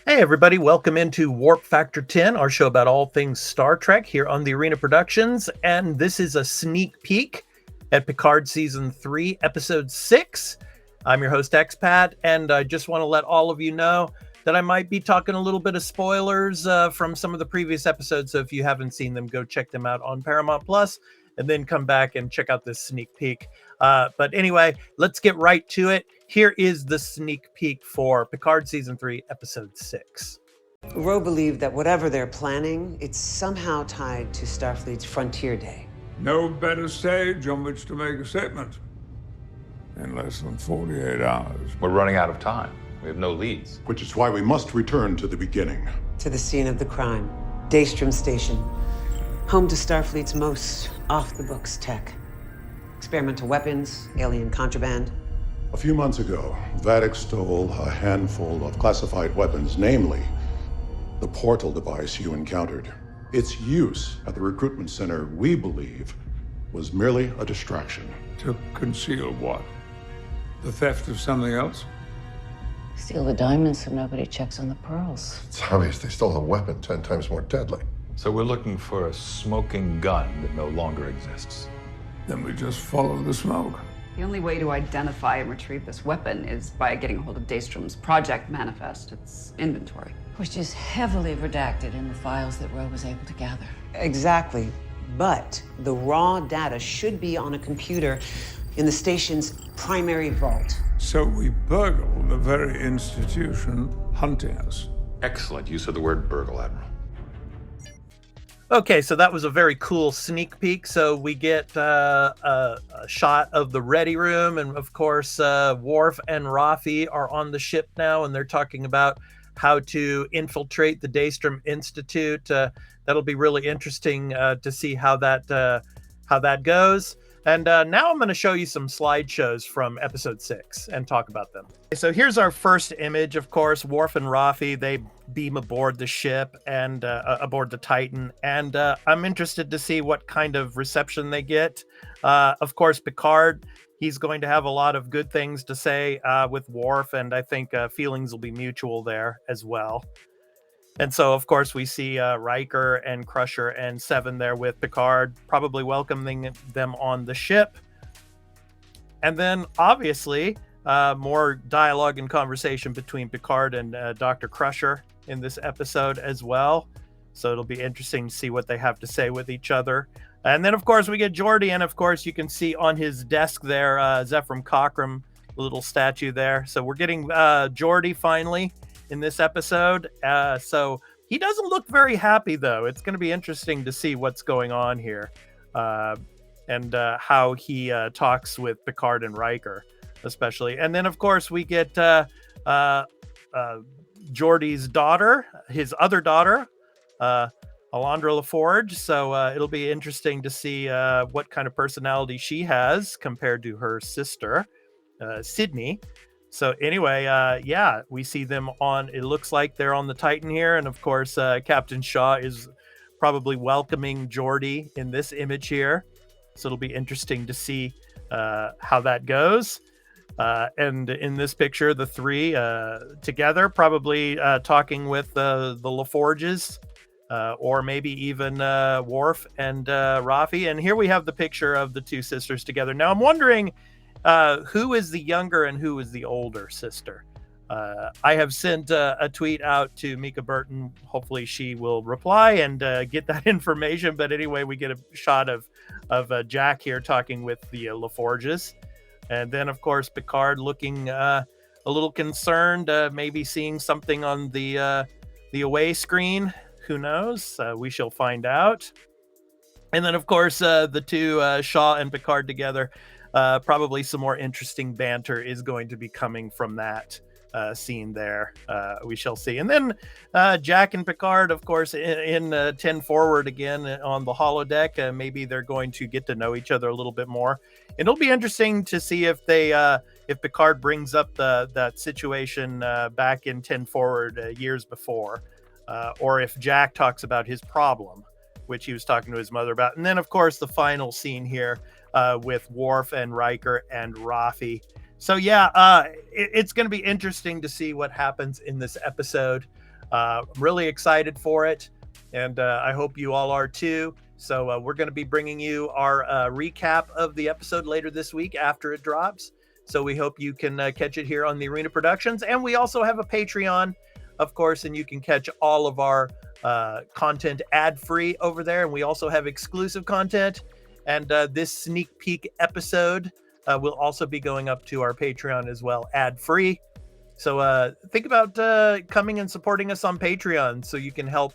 Hey, everybody, welcome into Warp Factor 10, our show about all things Star Trek here on the Arena Productions. And this is a sneak peek at Picard Season 3, Episode 6. I'm your host, Expat, and I just want to let all of you know that I might be talking a little bit of spoilers from some of the previous episodes. So if you haven't seen them, go check them out on Paramount Plus, and then come back and check out this sneak peek. But anyway, let's get right to it. Here is the sneak peek for Picard Season 3, Episode 6. Roe believed that whatever they're planning, it's somehow tied to Starfleet's Frontier Day. No better stage on which to make a statement. In less than 48 hours. We're running out of time. We have no leads. Which is why we must return to the beginning. To the scene of the crime, Daystrom Station, home to Starfleet's most off-the-books tech. Experimental weapons, alien contraband. A few months ago, Vadic stole a handful of classified weapons, namely the portal device you encountered. Its use at the recruitment center, we believe, was merely a distraction. To conceal what? The theft of something else? Steal the diamonds so nobody checks on the pearls. It's obvious they stole a weapon 10 times more deadly. So we're looking for a smoking gun that no longer exists. Then we just follow the smoke. The only way to identify and retrieve this weapon is by getting a hold of Daystrom's project manifest, its inventory. Which is heavily redacted in the files that Roe was able to gather. Exactly. But the raw data should be on a computer in the station's primary vault. So we burgle the very institution hunting us. Excellent use of the word burgle, Admiral. Okay, so that was a very cool sneak peek. So we get a shot of the ready room, and of course, Worf and Rafi are on the ship now, and they're talking about how to infiltrate the Daystrom Institute. That'll be really interesting to see how that goes. And now I'm going to show you some slideshows from Episode 6 and talk about them. So here's our first image, of course. Worf and Rafi, they beam aboard the ship and aboard the Titan. And I'm interested to see what kind of reception they get. Of course, Picard, he's going to have a lot of good things to say with Worf, and I think feelings will be mutual there as well. And so, of course, we see Riker and Crusher and Seven there with Picard, probably welcoming them on the ship. And then, obviously, more dialogue and conversation between Picard and Dr. Crusher in this episode as well. So it'll be interesting to see what they have to say with each other. And then, of course, we get Geordi, and, of course, you can see on his desk there, Zephram Cochrane, a little statue there. So we're getting Geordi finally in this episode. So he doesn't look very happy, though. It's going to be interesting to see what's going on here and how he talks with Picard and Riker, especially. And then, of course, we get Geordi's daughter, his other daughter, Alondra LaForge. So it'll be interesting to see what kind of personality she has compared to her sister, Sydney. So anyway, yeah, we see them on, it looks like they're on the Titan here. And of course, Captain Shaw is probably welcoming Geordi in this image here. So it'll be interesting to see how that goes. And in this picture, the three together, probably talking with the LaForges, or maybe even Worf and Rafi. And here we have the picture of the two sisters together. Now I'm wondering, who is the younger and who is the older sister? I have sent a tweet out to Mika Burton. Hopefully she will reply and get that information. But anyway, we get a shot of Jack here talking with the LaForges. And then, of course, Picard looking a little concerned, maybe seeing something on the away screen. Who knows? We shall find out. And then, of course, the two, Shaw and Picard together. Probably some more interesting banter is going to be coming from that scene there. We shall see. And then Jack and Picard, of course, in 10 Forward again on the holodeck. Maybe they're going to get to know each other a little bit more. And it'll be interesting to see if they, if Picard brings up that situation back in 10 Forward years before, or if Jack talks about his problem, which he was talking to his mother about. And then, of course, the final scene here with Worf and Riker and Rafi So yeah, it's going to be interesting to see what happens in this episode. I'm really excited for it, and I hope you all are too. So we're going to be bringing you our recap of the episode later this week after it drops. So we hope you can catch it here on the Arena Productions, and we also have a Patreon, of course, and you can catch all of our content ad-free over there. And we also have exclusive content, and this sneak peek episode will also be going up to our Patreon as well, ad-free. So think about coming and supporting us on Patreon so you can help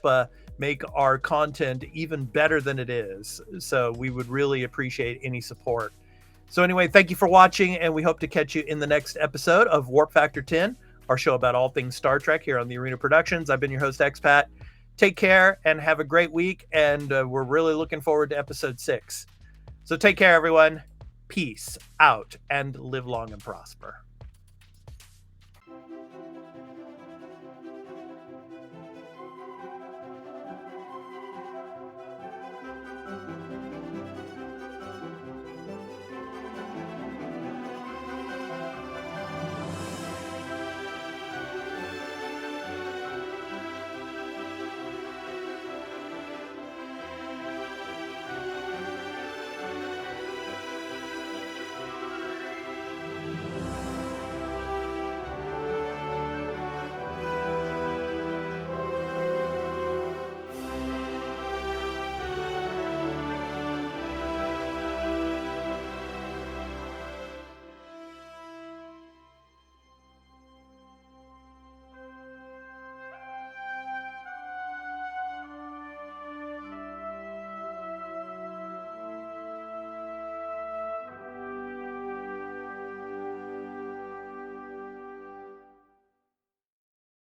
make our content even better than it is. So we would really appreciate any support. So anyway, thank you for watching, and we hope to catch you in the next episode of Warp Factor 10, our show about all things Star Trek here on the Arena Productions. I've been your host, Expat. Take care and have a great week, and we're really looking forward to episode 6. So take care, everyone. Peace out, and live long and prosper.